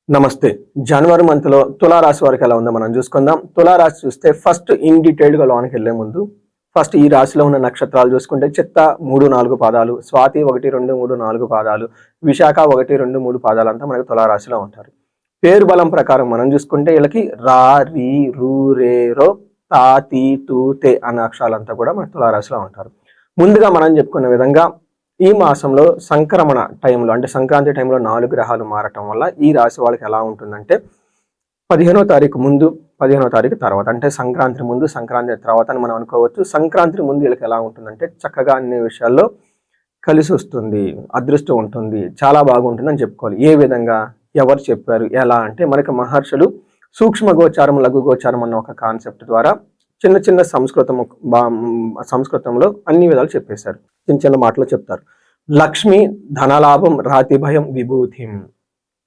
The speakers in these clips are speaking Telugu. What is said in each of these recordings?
నమస్తే. జనవరి మంత్లో తులారాశి వారికి ఎలా ఉందో మనం చూసుకుందాం. తులారాశి చూస్తే ఫస్ట్ ఇన్ డీటెయిల్డ్గా లోనికి వెళ్లే ముందు ఫస్ట్ ఈ రాశిలో ఉన్న నక్షత్రాలు చూసుకుంటే చిత్త 3-4 పాదాలు, స్వాతి 1-2-3-4 పాదాలు, విశాఖ 1-2-3 పాదాలు అంతా మనకి తులారాశిలో ఉంటారు. పేరు బలం ప్రకారం మనం చూసుకుంటే వీళ్ళకి రా, రీ, రూ, రే, రో, తా, తీ, తూ, తే అనే అక్షరాలంతా కూడా మన తులారాశిలో ఉంటారు. ముందుగా మనం చెప్పుకున్న విధంగా ఈ మాసంలో సంక్రమణ టైంలో అంటే సంక్రాంతి టైంలో 4 గ్రహాలు మారటం వల్ల ఈ రాశి వాళ్ళకి ఎలా ఉంటుందంటే 15వ తారీఖు ముందు 15వ తారీఖు తర్వాత అంటే సంక్రాంతి ముందు సంక్రాంతి తర్వాత అని మనం అనుకోవచ్చు. సంక్రాంతి ముందు వీళ్ళకి ఎలా ఉంటుందంటే చక్కగా అన్ని విషయాల్లో కలిసి వస్తుంది, అదృష్టం ఉంటుంది, చాలా బాగుంటుంది అని చెప్పుకోవాలి. ఏ విధంగా, ఎవరు చెప్పారు, ఎలా అంటే మనకి మహర్షులు సూక్ష్మ గోచారం, లఘు గోచారం అన్న ఒక కాన్సెప్ట్ ద్వారా చిన్న చిన్న సంస్కృతంలో అన్ని విధాలు చెప్పేశారు. చిన్న చిన్న మాటలు చెప్తారు. లక్ష్మి, ధనలాభం, రాతి భయం, విభూతిం,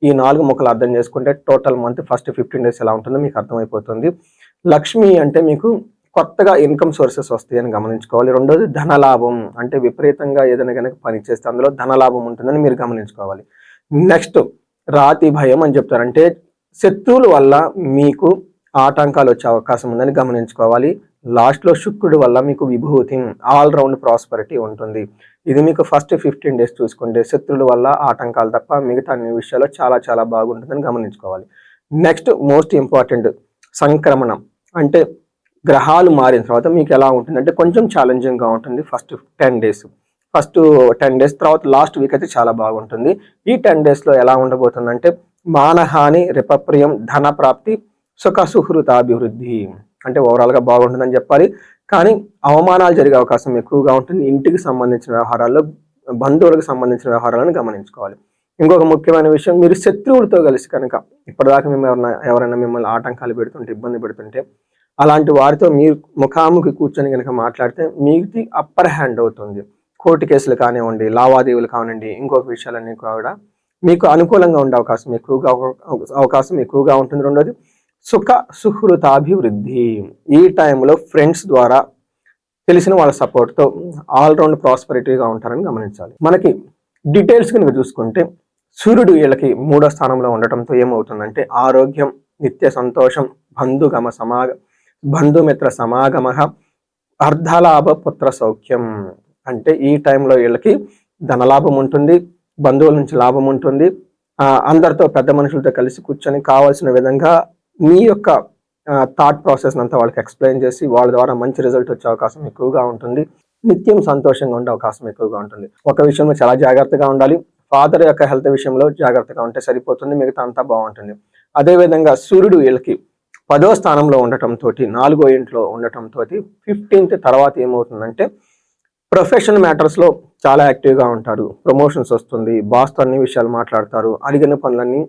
ఈ 4 ముక్కలు అర్థం చేసుకుంటే టోటల్ మంత్ ఫస్ట్ 15 డేస్ ఎలా ఉంటుందో మీకు అర్థమైపోతుంది. లక్ష్మి అంటే మీకు కొత్తగా ఇన్కమ్ సోర్సెస్ వస్తాయి అని గమనించుకోవాలి. రెండోది ధనలాభం అంటే విపరీతంగా ఏదైనా కనుక పని చేస్తే అందులో ధనలాభం ఉంటుందని మీరు గమనించుకోవాలి. నెక్స్ట్ రాతి భయం అని చెప్తారంటే శత్రువుల వల్ల మీకు ఆటంకాలు వచ్చే అవకాశం ఉందని గమనించుకోవాలి. లాస్ట్లో శుక్రుడు వల్ల మీకు విభూతి, ఆల్ రౌండ్ ప్రాస్పరిటీ ఉంటుంది. ఇది మీకు ఫస్ట్ 15 డేస్ చూసుకుంటే శత్రువుల వల్ల ఆటంకాలు తప్ప మిగతా అన్ని విషయాల్లో చాలా చాలా బాగుంటుందని గమనించుకోవాలి. నెక్స్ట్ మోస్ట్ ఇంపార్టెంట్ సంక్రమణం అంటే గ్రహాలు మారిన తర్వాత మీకు ఎలా ఉంటుందంటే కొంచెం ఛాలెంజింగ్గా ఉంటుంది ఫస్ట్ 10 డేస్. ఫస్ట్ 10 డేస్ తర్వాత లాస్ట్ వీక్ అయితే చాలా బాగుంటుంది. ఈ 10 డేస్లో ఎలా ఉండబోతుందంటే మానహాని, రిపప్రియం, ధన ప్రాప్తి, సుఖ సుహృతాభివృద్ధి అంటే ఓవరాల్గా బాగుంటుందని చెప్పాలి. కానీ అవమానాలు జరిగే అవకాశం ఎక్కువగా ఉంటుంది. ఇంటికి సంబంధించిన వ్యవహారాల్లో, బంధువులకు సంబంధించిన వ్యవహారాలను గమనించుకోవాలి. ఇంకొక ముఖ్యమైన విషయం, మీరు శత్రువులతో కలిసి కనుక ఇప్పటిదాకా ఎవరైనా మిమ్మల్ని ఆటంకాలు పెడుతుంటే, ఇబ్బంది పెడుతుంటే అలాంటి వారితో మీరు ముఖాముఖి కూర్చొని కనుక మాట్లాడితే మీకు అప్పర్ హ్యాండ్ అవుతుంది. కోర్టు కేసులు కానివ్వండి, లావాదేవీలు కానివ్వండి, ఇంకొక విషయాలన్నీ కూడా మీకు అనుకూలంగా ఉండే అవకాశం ఎక్కువగా ఉంటుంది. రెండోది సుఖ సుహృతాభివృద్ధి, ఈ టైంలో ఫ్రెండ్స్ ద్వారా తెలిసిన వాళ్ళ సపోర్ట్తో ఆల్రౌండ్ ప్రాస్పరిటీగా ఉంటారని గమనించాలి. మనకి డీటెయిల్స్ కనుక చూసుకుంటే సూర్యుడు వీళ్ళకి 3వ స్థానంలో ఉండటంతో ఏమవుతుందంటే ఆరోగ్యం, నిత్య సంతోషం, బంధుమిత్ర సమాగమ, అర్ధలాభ, పుత్ర సౌఖ్యం అంటే ఈ టైంలో వీళ్ళకి ధనలాభం ఉంటుంది, బంధువుల నుంచి లాభం ఉంటుంది. అందరితో పెద్ద మనుషులతో కలిసి కూర్చొని కావాల్సిన విధంగా మీ యొక్క థాట్ ప్రాసెస్ అంతా వాళ్ళకి ఎక్స్ప్లెయిన్ చేసి వాళ్ళ ద్వారా మంచి రిజల్ట్ వచ్చే అవకాశం ఎక్కువగా ఉంటుంది. నిత్యం సంతోషంగా ఉండే అవకాశం ఎక్కువగా ఉంటుంది. ఒక విషయంలో చాలా జాగ్రత్తగా ఉండాలి. ఫాదర్ యొక్క హెల్త్ విషయంలో జాగ్రత్తగా ఉంటే సరిపోతుంది, మిగతా అంతా బాగుంటుంది. అదేవిధంగా సూర్యుడు వీళ్ళకి 10వ స్థానంలో ఉండటంతో, 4వ ఇంట్లో ఉండటంతో 15th తర్వాత ఏమవుతుందంటే ప్రొఫెషనల్ మ్యాటర్స్లో చాలా యాక్టివ్గా ఉంటారు. ప్రమోషన్స్ వస్తుంది, బాస్తో అన్ని విషయాలు మాట్లాడతారు. అడిగిన పనులన్నీ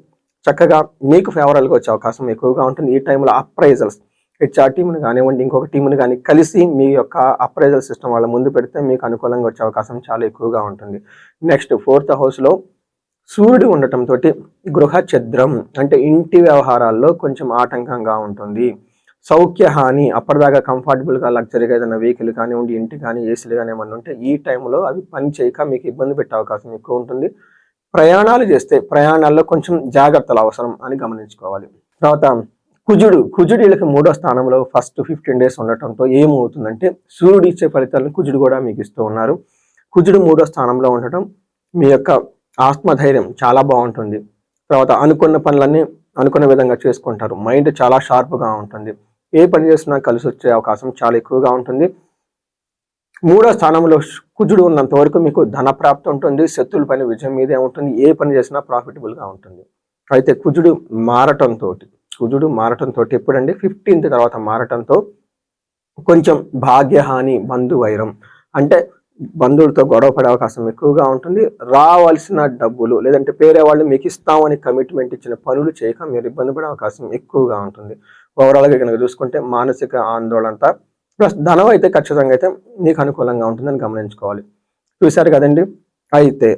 చక్కగా మీకు ఫేవరల్గా వచ్చే అవకాశం ఎక్కువగా ఉంటుంది. ఈ టైంలో అప్రైజల్స్, హెచ్ఆర్ టీంని కానివ్వండి, ఇంకొక టీంని కానీ కలిసి మీ యొక్క అప్రైజల్ సిస్టమ్ వాళ్ళ ముందు పెడితే మీకు అనుకూలంగా వచ్చే అవకాశం చాలా ఎక్కువగా ఉంటుంది. నెక్స్ట్ 4th హౌస్లో సూర్యుడు ఉండటంతో గృహ ఛద్రం అంటే ఇంటి వ్యవహారాల్లో కొంచెం ఆటంకంగా ఉంటుంది. సౌఖ్య హాని, అప్పటిదాకా కంఫర్టబుల్గా లగ్జరీగా ఏదైనా వెహికల్ కానివ్వండి, ఇంటి కానీ ఏసీలు కానీ ఏమన్నా ఉంటే ఈ టైంలో అవి పని చేయక మీకు ఇబ్బంది పెట్టే అవకాశం ఎక్కువ ఉంటుంది. ప్రయాణాలు చేస్తే ప్రయాణాల్లో కొంచెం జాగ్రత్తలు అవసరం అని గమనించుకోవాలి. తర్వాత కుజుడు వీళ్ళకి 3వ స్థానంలో ఫస్ట్ 15 డేస్ ఉండటంతో ఏమవుతుందంటే సూర్యుడు ఇచ్చే ఫలితాలను కుజుడు కూడా మీకు ఇస్తూ ఉన్నారు. కుజుడు 3వ స్థానంలో ఉండటం మీ యొక్క ఆత్మధైర్యం చాలా బాగుంటుంది. తర్వాత అనుకున్న పనులన్నీ అనుకున్న విధంగా చేసుకుంటారు. మైండ్ చాలా షార్ప్గా ఉంటుంది. ఏ పని చేసినా కలిసి వచ్చే అవకాశం చాలా ఎక్కువగా ఉంటుంది. 3వ స్థానంలో కుజుడు ఉన్నంత వరకు మీకు ధన ప్రాప్తి ఉంటుంది. శత్రువుల పైన విజయం మీదే ఉంటుంది. ఏ పని చేసినా ప్రాఫిటబుల్గా ఉంటుంది. అయితే కుజుడు మారటంతో ఎప్పుడండి 15th తర్వాత మారటంతో కొంచెం భాగ్యహాని, బంధువైరం అంటే బంధువులతో గొడవ పడే అవకాశం ఎక్కువగా ఉంటుంది. రావాల్సిన డబ్బులు లేదంటే వేరే వాళ్ళు మీకు ఇస్తామని కమిట్మెంట్ ఇచ్చిన పనులు చేయక మీరు ఇబ్బంది పడే అవకాశం ఎక్కువగా ఉంటుంది. ఓవరాల్గా కనుక చూసుకుంటే మానసిక ఆందోళన ప్లస్ ధనం అయితే ఖచ్చితంగా అయితే మీకు అనుకూలంగా ఉంటుందని గమనించుకోవాలి. చూశారు కదండి. అయితే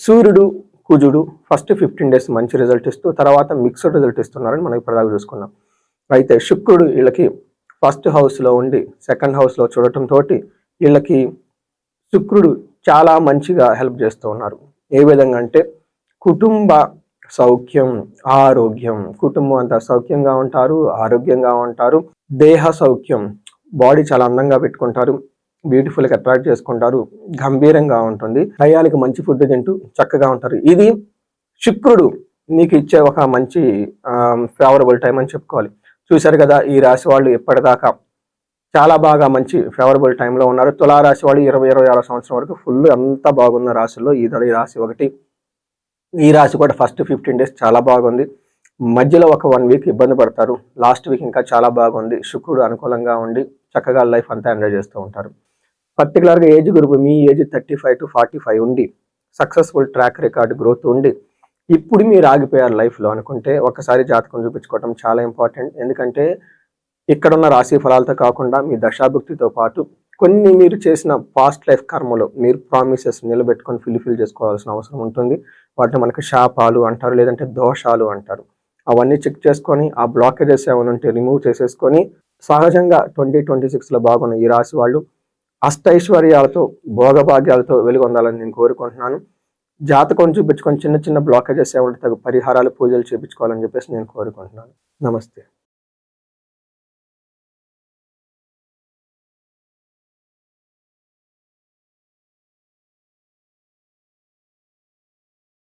సూర్యుడు, కుజుడు ఫస్ట్ 15 డేస్ మంచి రిజల్ట్ ఇస్తూ తర్వాత మిక్స్డ్ రిజల్ట్ ఇస్తున్నారని మనం ఇప్పటిదాకా చూసుకున్నాం. అయితే శుక్రుడు వీళ్ళకి 1st హౌస్లో ఉండి 2nd హౌస్లో చూడటంతో వీళ్ళకి శుక్రుడు చాలా మంచిగా హెల్ప్ చేస్తూ ఉన్నారు. ఏ విధంగా అంటే కుటుంబ సౌఖ్యం, ఆరోగ్యం, కుటుంబం అంతా సౌఖ్యంగా ఉంటారు, ఆరోగ్యంగా ఉంటారు. దేహ సౌఖ్యం, బాడీ చాలా అందంగా పెట్టుకుంటారు, బ్యూటిఫుల్గా అట్రాక్ట్ చేసుకుంటారు, గంభీరంగా ఉంటుంది. టయానికి మంచి ఫుడ్ తింటూ చక్కగా ఉంటారు. ఇది శుక్రుడు నీకు ఇచ్చే ఒక మంచి ఫేవరబుల్ టైం అని చెప్పుకోవాలి. చూశారు కదా, ఈ రాశి వాళ్ళు ఎప్పటిదాకా చాలా బాగా మంచి ఫేవరబుల్ టైంలో ఉన్నారు. తులారాశి వాళ్ళు 20-26 సంవత్సరం వరకు ఫుల్ అంతా బాగున్న రాశుల్లో ఈ రాశి ఒకటి. ఈ రాశి కూడా ఫస్ట్ 15 డేస్ చాలా బాగుంది. మధ్యలో ఒక 1 వీక్ ఇబ్బంది పడతారు. లాస్ట్ వీక్ ఇంకా చాలా బాగుంది. శుక్రుడు అనుకూలంగా ఉండి చక్కగా లైఫ్ అంతా ఎంజాయ్ చేస్తూ ఉంటారు. పర్టికులర్గా age group me age 35 to 45 ఉండి సక్సెస్ఫుల్ ట్రాక్ రికార్డ్ గ్రోత్ ఉండి ఇప్పుడు మీరు ఆగిపోయారు లైఫ్లో అనుకుంటే ఒకసారి జాతకం చూపించుకోవడం చాలా ఇంపార్టెంట్. ఎందుకంటే ఇక్కడున్న రాశి ఫలాలతో కాకుండా మీ దశాభుక్తితో పాటు కొన్ని మీరు చేసిన పాస్ట్ లైఫ్ కర్మలో మీరు ప్రామిసెస్ నిలబెట్టుకొని ఫుల్ఫిల్ చేసుకోవాల్సిన అవసరం ఉంటుంది. వాటిని మనకు శాపాలు అంటారు, లేదంటే దోషాలు అంటారు. అవన్నీ చెక్ చేసుకొని ఆ బ్లాకేజెస్ ఏమైనా ఉంటే రిమూవ్ చేసేసుకొని సహజంగా 2026లో బాగున్న ఈ రాశి వాళ్ళు అష్టైశ్వర్యాలతో భోగభాగ్యాలతో వెలుగొందాలని నేను కోరుకుంటున్నాను. జాతకం చూపించుకొని చిన్న చిన్న బ్లాకేజెస్ ఏమంటే తగు పరిహారాలు పూజలు చేయించుకోవాలని చెప్పేసి నేను కోరుకుంటున్నాను. నమస్తే.